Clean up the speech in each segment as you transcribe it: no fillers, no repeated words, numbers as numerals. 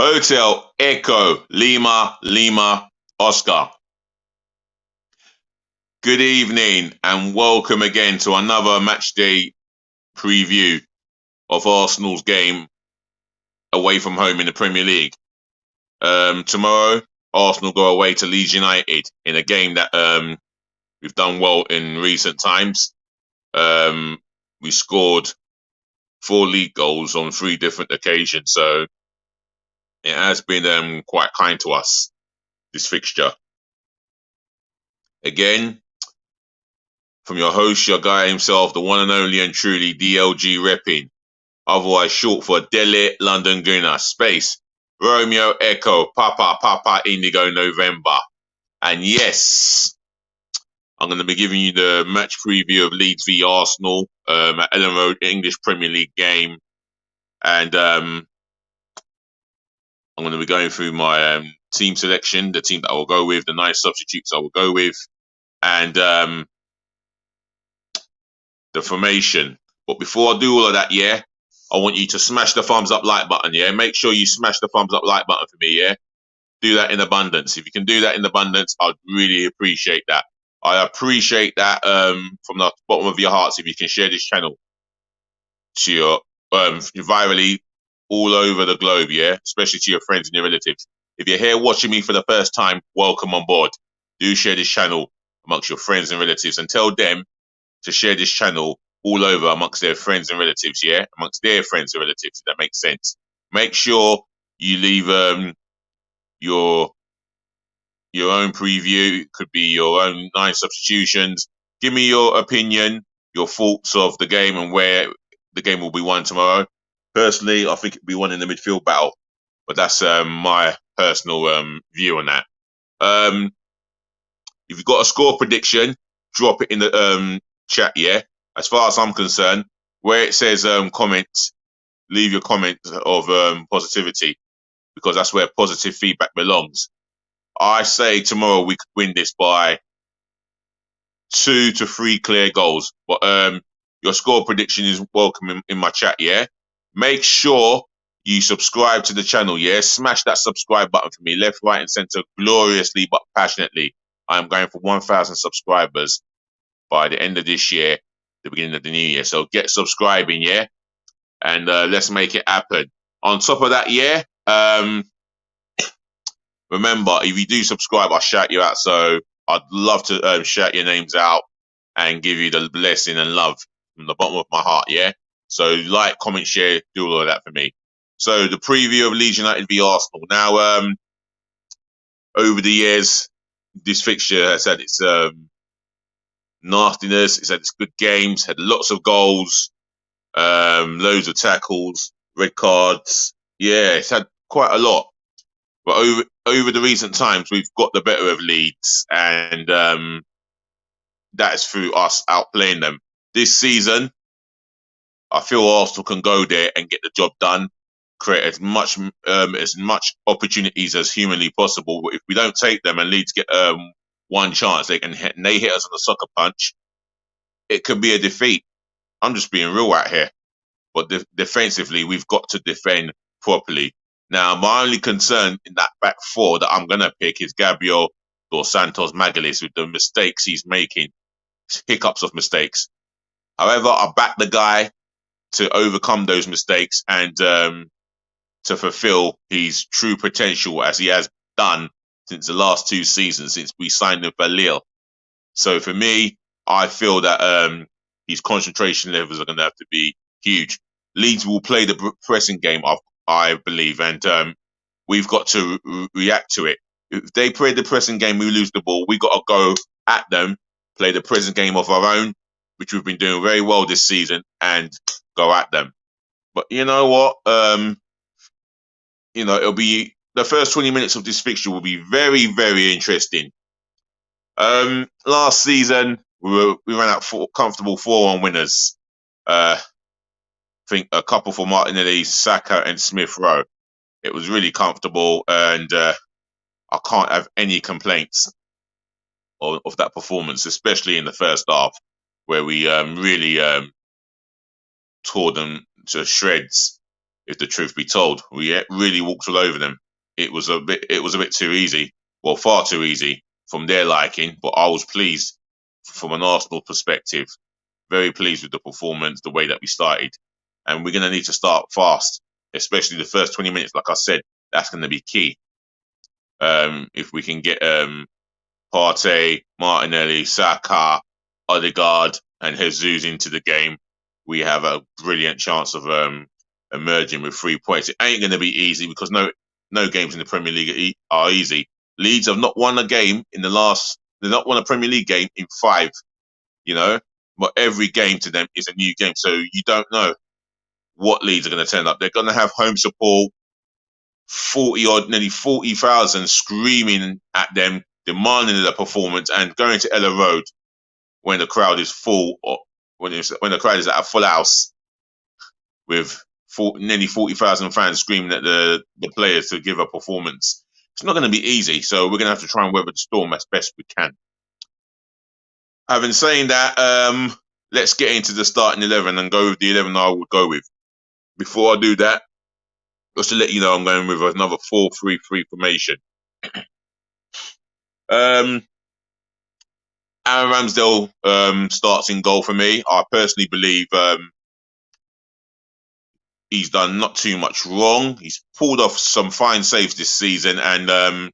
Hotel Echo Lima Lima Oscar. Good evening and welcome again to another match day preview of Arsenal's game away from home in the Premier League. Tomorrow, Arsenal go away to Leeds United in a game that we've done well in recent times. We scored 4 league goals on 3 different occasions, so it has been quite kind to us, this fixture. Again, from your host, your guy himself, the one and only and truly DLG repping, otherwise short for Delhi London Gunner, space, Romeo Echo, Papa Indigo November. And yes, I'm going to be giving you the match preview of Leeds v Arsenal at Ellen Road English Premier League game. And I'm going to be going through my team selection, the team that I will go with, the 9 substitutes I will go with, and the formation. But before I do all of that, yeah, I want you to smash the thumbs up like button, yeah? Make sure you smash the thumbs up like button for me, yeah? Do that in abundance. If you can do that in abundance, I'd really appreciate that. I appreciate that from the bottom of your hearts if you can share this channel to your virally all over the globe, yeah? Especially to your friends and your relatives. If you're here watching me for the first time, welcome on board. Do share this channel amongst your friends and relatives and tell them to share this channel all over amongst their friends and relatives, yeah? Amongst their friends and relatives, if that makes sense. Make sure you leave your own preview. It could be your own 9 substitutions. Give me your opinion, your thoughts of the game and where the game will be won tomorrow. Personally, I think it'll be won in the midfield battle, but that's my personal view on that. If you've got a score prediction, drop it in the chat, yeah? As far as I'm concerned, where it says comments, leave your comments of positivity, because that's where positive feedback belongs. I say tomorrow we could win this by 2 to 3 clear goals. But your score prediction is welcome in my chat, yeah? Make sure you subscribe to the channel, yeah? Smash that subscribe button for me, left, right, and centre, gloriously but passionately. I am going for 1,000 subscribers by the end of this year, the beginning of the new year. So get subscribing, yeah? And let's make it happen. On top of that, yeah, remember, if you do subscribe, I'll shout you out. So I'd love to shout your names out and give you the blessing and love from the bottom of my heart, yeah? So like, comment, share, do all of that for me. So the preview of Leeds United v Arsenal. Now, over the years, this fixture has had its nastiness, it's had its good games, had lots of goals, loads of tackles, red cards. Yeah, it's had quite a lot. But over the recent times, we've got the better of Leeds, and that is through us outplaying them. This season, I feel Arsenal can go there and get the job done, create as much opportunities as humanly possible. But if we don't take them and Leeds get one chance, they hit us on the sucker punch, it could be a defeat. I'm just being real out here. But defensively, we've got to defend properly. Now, my only concern in that back 4 that I'm going to pick is Gabriel Dos Santos Magalhaes with the mistakes he's making, hiccups of mistakes. However, I back the guy to overcome those mistakes and to fulfill his true potential as he has done since the last 2 seasons, since we signed him for Lille. So for me, I feel that his concentration levels are going to have to be huge. Leeds will play the pressing game, I believe, and we've got to react to it. If they play the pressing game, we lose the ball. We got to go at them, play the pressing game of our own, which we've been doing very well this season, and go at them. But you know what? It'll be the first 20 minutes of this fixture will be very, very interesting. Last season we ran out comfortable 4-1 winners. I think a couple for Martinelli, Saka, and Smith Rowe. It was really comfortable, and I can't have any complaints of that performance, especially in the first half, where we really tore them to shreds. if the truth be told. We really walked all over them. It was a bit too easy. Well, far too easy from their liking, but I was pleased from an Arsenal perspective. Very pleased with the performance, the way that we started. And we're going to need to start fast, especially the first 20 minutes. Like I said, that's going to be key. If we can get Partey, Martinelli, Saka, Odegaard, and Jesus into the game, we have a brilliant chance of emerging with 3 points. It ain't going to be easy because no games in the Premier League are easy. Leeds have not won a game in the last. They've not won a Premier League game in 5. You know, but every game to them is a new game, so you don't know what Leeds are going to turn up. They're going to have home support, nearly 40,000 screaming at them, demanding their performance, and going to Ella Road when the crowd is full, or when the crowd is at a full house with nearly 40,000 fans screaming at the players to give a performance. It's not going to be easy, so we're going to have to try and weather the storm as best we can. Having saying that, let's get into the starting 11 and go with the 11 I would go with. Before I do that, just to let you know, I'm going with another 4-3-3 formation. Aaron Ramsdale starts in goal for me. I personally believe he's done not too much wrong. He's pulled off some fine saves this season, and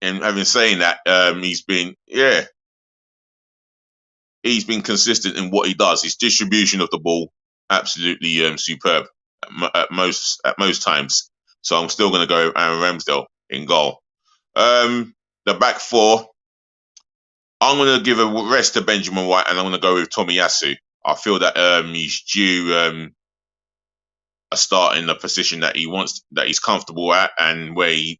having saying that, he's been consistent in what he does. His distribution of the ball, absolutely superb at most times. So I'm still going to go with Aaron Ramsdale in goal. The back 4, I'm going to give a rest to Benjamin White, and I'm going to go with Tomiyasu. I feel that he's due a start in the position that he wants, that he's comfortable at, and where he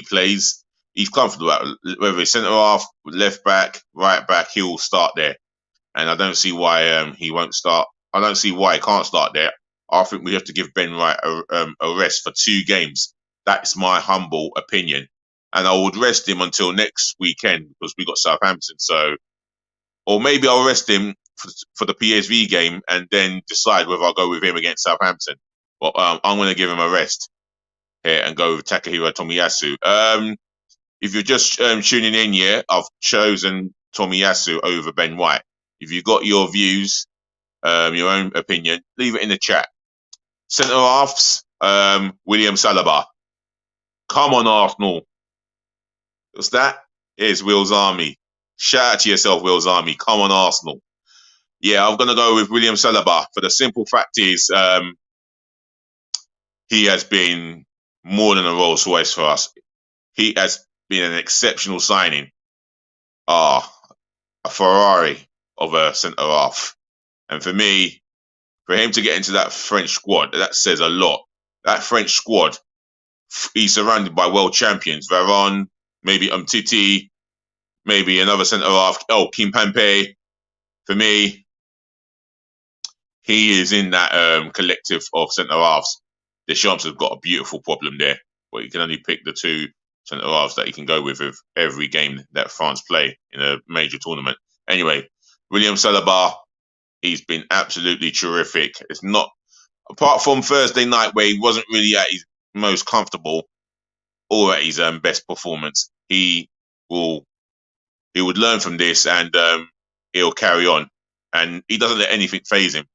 plays. He's comfortable at, whether it's centre half, left back, right back, he'll start there. And I don't see why he won't start. I don't see why he can't start there. I think we have to give Ben White a rest for 2 games. That's my humble opinion. And I would rest him until next weekend because we got Southampton. So, or maybe I'll rest him for the PSV game and then decide whether I'll go with him against Southampton. But I'm going to give him a rest here and go with Takahiro Tomiyasu. If you're just tuning in, I've chosen Tomiyasu over Ben White. If you've got your views, your own opinion, leave it in the chat. Centre halves, William Saliba. Come on, Arsenal. What's that? Here's Will's Army. Shout out to yourself, Will's Army. Come on, Arsenal. Yeah, I'm going to go with William Saliba. For the simple fact is, he has been more than a Rolls Royce for us. He has been an exceptional signing. A Ferrari of a centre half. And for me, for him to get into that French squad, that says a lot. That French squad, he's surrounded by world champions. Varane, maybe Umtiti, maybe another centre half. Kimpembe. For me, he is in that collective of centre halves. Deschamps has got a beautiful problem there, but he can only pick the 2 centre halves that he can go with every game that France play in a major tournament. Anyway, William Saliba, he's been absolutely terrific. It's not, apart from Thursday night where he wasn't really at his most comfortable or at his best performance, he would learn from this and he'll carry on. And he doesn't let anything faze him.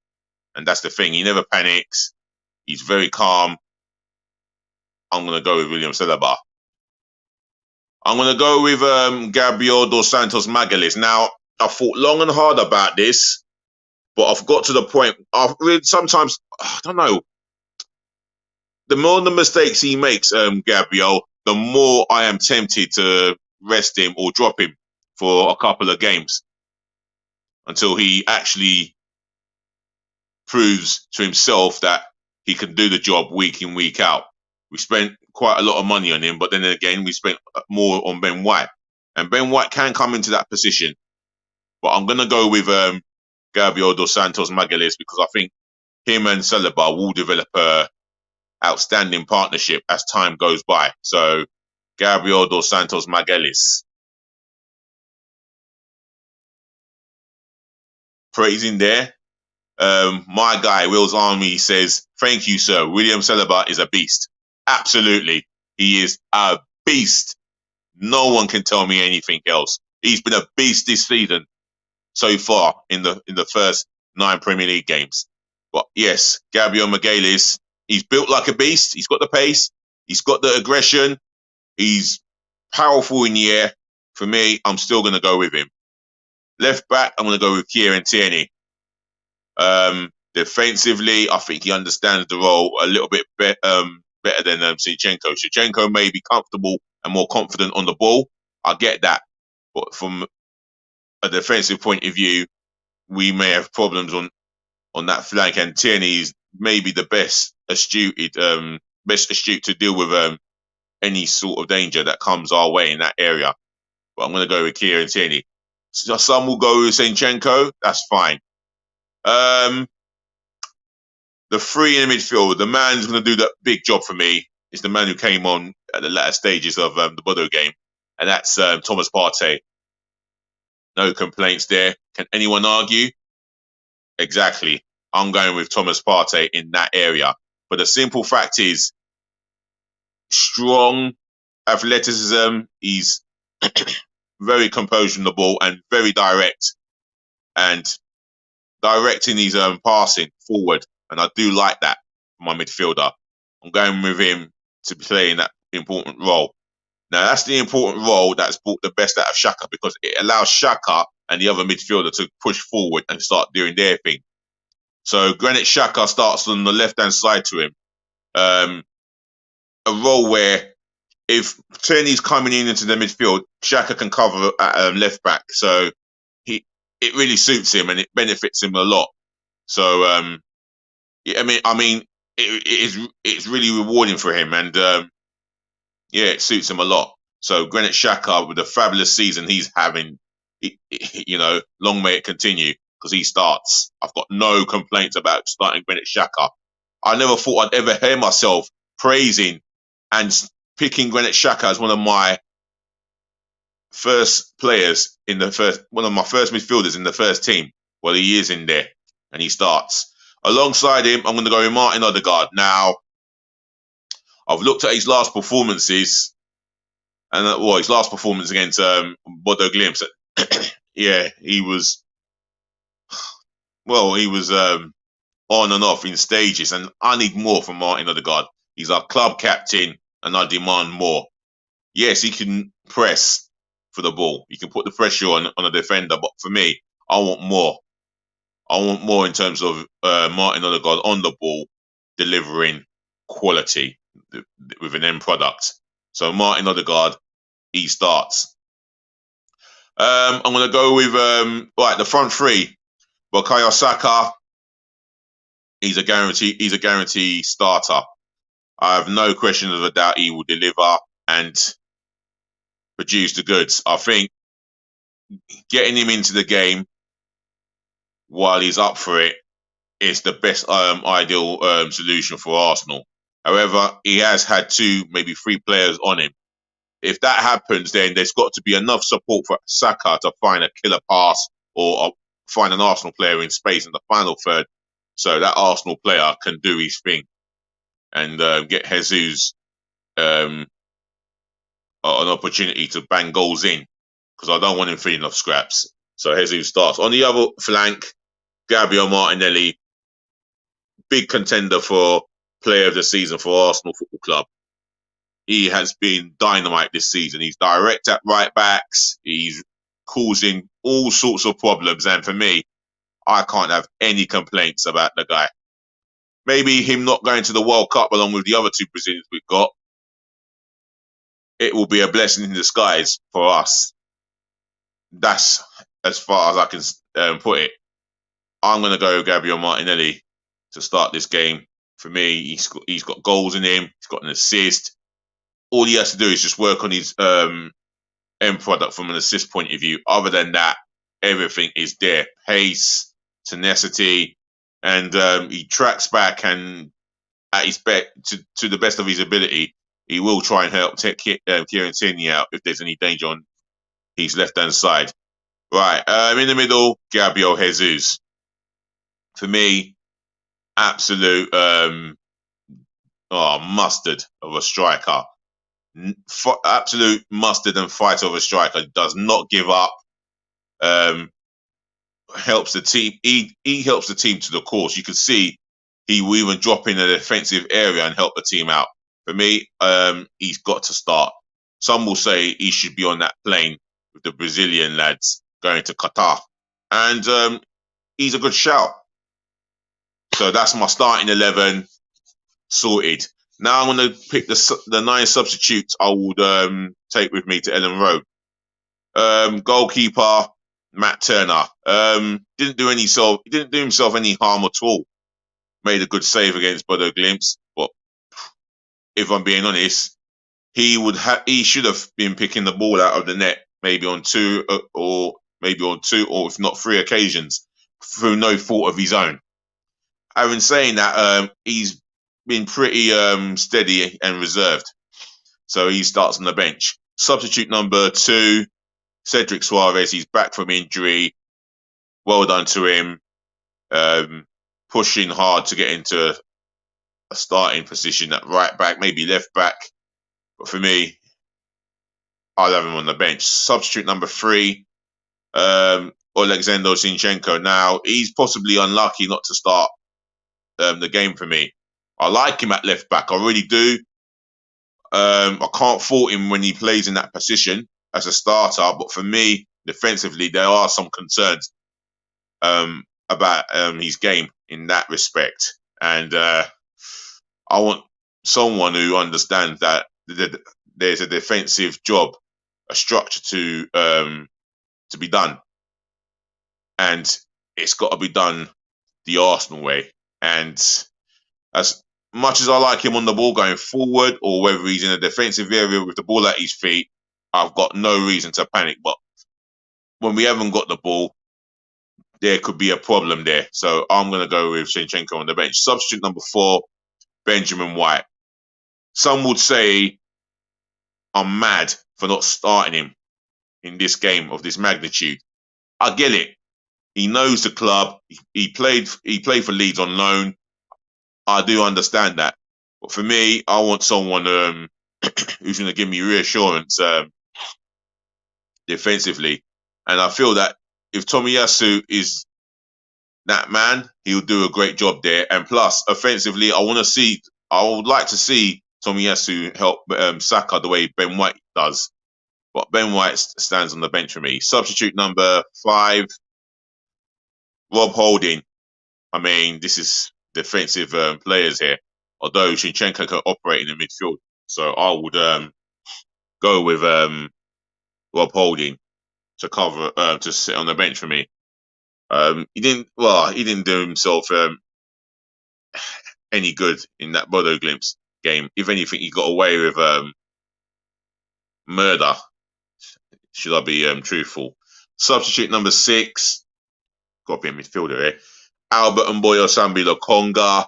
And that's the thing. He never panics. He's very calm. I'm going to go with William Saliba. I'm going to go with Gabriel dos Santos Magalhaes. Now, I thought long and hard about this, but I've got to the point. Sometimes, I don't know. The more the mistakes he makes, Gabriel, the more I am tempted to rest him or drop him for a couple of games until he actually proves to himself that he can do the job week in, week out. We spent quite a lot of money on him, but then again, we spent more on Ben White. And Ben White can come into that position. But I'm going to go with Gabriel dos Santos Magalhaes because I think him and Saliba will develop a outstanding partnership as time goes by. So, Gabriel dos Santos Magalhaes. Praising there. My guy, Will's Army, says Thank you, sir. William Saliba is a beast. Absolutely. He is a beast. No one can tell me anything else. He's been a beast this season so far in the first 9 Premier League games. But yes, Gabriel Magalhaes, he's built like a beast. He's got the pace. He's got the aggression. He's powerful in the air. For me, I'm still going to go with him. Left back, I'm going to go with Kieran Tierney. Defensively, I think he understands the role a little bit better than Zinchenko. Zinchenko may be comfortable and more confident on the ball. I get that. But from a defensive point of view, we may have problems on that flank. And Tierney is maybe the best astute to deal with any sort of danger that comes our way in that area. But I'm going to go with Kieran Tierney. Some will go with Zinchenko. That's fine. The 3 in the midfield, the man who's going to do that big job for me is the man who came on at the latter stages of the Bodo game, and that's Thomas Partey. No complaints there. Can anyone argue? Exactly. I'm going with Thomas Partey in that area. But the simple fact is, strong athleticism. He's very composed on the ball and very direct. And directing his passing forward. And I do like that for my midfielder. I'm going with him to play in that important role. Now, that's the important role that's brought the best out of Xhaka, because it allows Xhaka and the other midfielder to push forward and start doing their thing. So Granit Xhaka starts on the left-hand side to him. A role where if Tierney's coming into the midfield, Xhaka can cover at left back. So it really suits him and it benefits him a lot. So it's really rewarding for him, and it suits him a lot. So Granit Xhaka, with the fabulous season he's having, long may it continue, because he starts. I've got no complaints about starting Granit Xhaka. I never thought I'd ever hear myself praising and picking Granit Xhaka as one of my first players one of my first midfielders in the first team. Well, he is in there, and he starts. Alongside him, I'm going to go with Martin Odegaard. Now, I've looked at his last performances, and his last performance against Bodo Glimt. He was on and off in stages, and I need more from Martin Odegaard. He's our club captain, and I demand more. Yes, he can press for the ball. He can put the pressure on a defender, but for me, I want more. I want more in terms of Martin Odegaard on the ball, delivering quality with an end product. So Martin Odegaard, he starts. I'm going to go with the front 3. Bukayo Saka, he's a guarantee starter. I have no question of a doubt he will deliver and produce the goods. I think getting him into the game while he's up for it is the best ideal solution for Arsenal. However, he has had 2, maybe 3 players on him. If that happens, then there's got to be enough support for Saka to find a killer pass or find an Arsenal player in space in the final third, so that Arsenal player can do his thing and get Jesus an opportunity to bang goals in, because I don't want him feeding off scraps. So Jesus starts. On the other flank, Gabriel Martinelli, big contender for player of the season for Arsenal Football Club. He has been dynamite this season. He's direct at right backs. He's causing all sorts of problems. And for me, I can't have any complaints about the guy. Maybe him not going to the World Cup along with the other 2 Brazilians we've got, it will be a blessing in disguise for us. That's as far as I can put it. I'm going to go with Gabriel Martinelli to start this game. For me, he's got goals in him. He's got an assist. All he has to do is just work on his end product from an assist point of view. Other than that, everything is there. Pace, tenacity, and he tracks back, and at his to the best of his ability, he will try and help Kieran Tierney out if there's any danger on his left-hand side. Right, in the middle, Gabriel Jesus. For me, absolute mustard of a striker. Absolute mustard and fight of a striker. Does not give up. Helps the team. He helps the team to the course. You can see he will even drop in a defensive area and help the team out. For me, he's got to start. Some will say he should be on that plane with the Brazilian lads going to Qatar, and he's a good shout. So that's my starting 11 sorted. Now I'm going to pick the 9 substitutes I would take with me to Ellen Road. Goalkeeper Matt Turner didn't do himself any harm at all. Made a good save against Bodo Glimt, but if I'm being honest, he should have been picking the ball out of the net maybe on two, or if not 3 occasions through no fault of his own. Having saying that, he's been pretty steady and reserved, so he starts on the bench. Substitute number 2, Cedric Suarez. He's back from injury. Well done to him. Pushing hard to get into a starting position at right back, maybe left back. But for me, I'll have him on the bench. Substitute number 3, Alexander Zinchenko. Now, he's possibly unlucky not to start the game for me. I like him at left back. I really do. I can't fault him when he plays in that position as a starter. But for me, defensively, there are some concerns about his game in that respect. And I want someone who understands that there's a defensive job, a structure to be done. And it's got to be done the Arsenal way. And as much as I like him on the ball going forward, or whether he's in a defensive area with the ball at his feet, I've got no reason to panic. But when we haven't got the ball, there could be a problem there. So I'm going to go with Zinchenko on the bench. Substitute number 4, Benjamin White. Some would say I'm mad for not starting him in this game of this magnitude. I get it. He knows the club. He played for Leeds on loan. I do understand that. But for me, I want someone who's going to give me reassurance defensively. And I feel that if Tomiyasu is that man, he'll do a great job there. And plus, offensively, I would like to see Tomiyasu help Saka the way Ben White does. But Ben White stands on the bench for me. Substitute number 5, Rob Holding. I mean, this is defensive players here, although Zinchenko can operate in the midfield. So I would go with Rob Holding to cover to sit on the bench for me. He didn't do himself any good in that Bodo Glimt game. If anything, he got away with murder. Should I be truthful? Substitute number 6, got to be a midfielder here, Albert Mboyo Sambi Lokonga.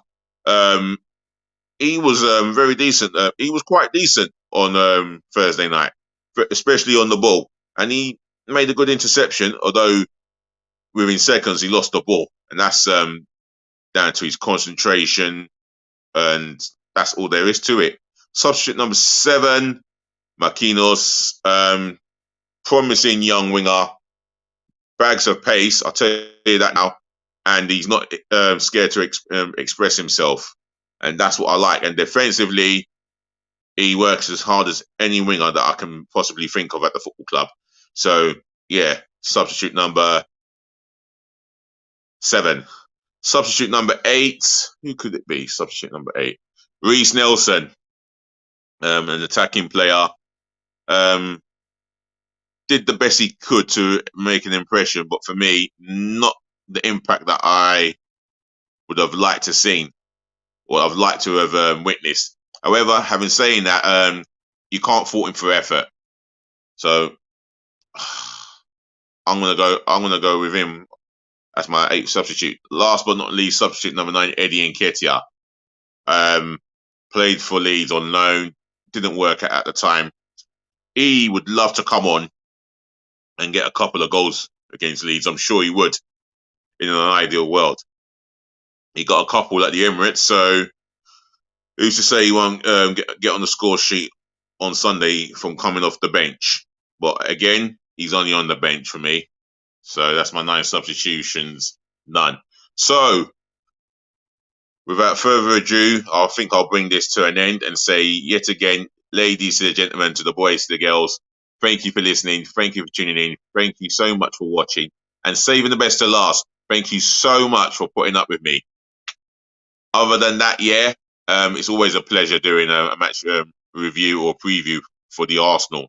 He was very decent. He was quite decent on Thursday night, especially on the ball. And he made a good interception, although within seconds he lost the ball. And that's down to his concentration. And that's all there is to it. Substitute number 7, Marquinhos. Promising young winger. Bags of pace, I'll tell you that now. And he's not scared to express himself. And that's what I like. And defensively, he works as hard as any winger that I can possibly think of at the football club. So, yeah, substitute number 7. Substitute number 8. Who could it be? Substitute number 8. Reese Nelson, an attacking player. Did the best he could to make an impression, but for me, not the impact that I would have liked to seen, or I've liked to have witnessed. However, having saying that, you can't fault him for effort. So I'm gonna go with him as my 8th substitute. Last but not least, substitute number 9, Eddie Nketiah. Played for Leeds on loan, didn't work at the time. He would love to come on and get a couple of goals against Leeds. I'm sure he would in an ideal world. He got a couple at the Emirates, so who's to say he won't get on the score sheet on Sunday from coming off the bench? But again, he's only on the bench for me. So that's my 9 substitutions, none. So without further ado, I think I'll bring this to an end and say yet again, ladies to the gentlemen, to the boys to the girls, thank you for listening. Thank you for tuning in. Thank you so much for watching. And saving the best to last, thank you so much for putting up with me. Other than that, yeah, it's always a pleasure doing a match review or preview for the Arsenal.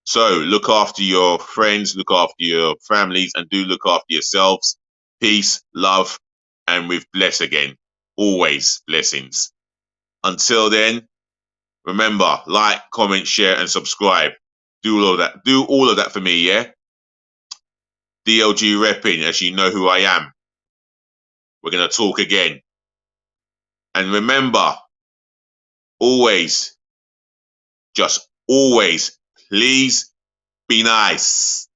So look after your friends, look after your families, and do look after yourselves. Peace, love, and with bless again. Always blessings. Until then, remember, like, comment, share, and subscribe. Do all of that. Do all of that for me, yeah? DLG repping, as you know who I am. We're going to talk again. And remember, always, just always, please be nice.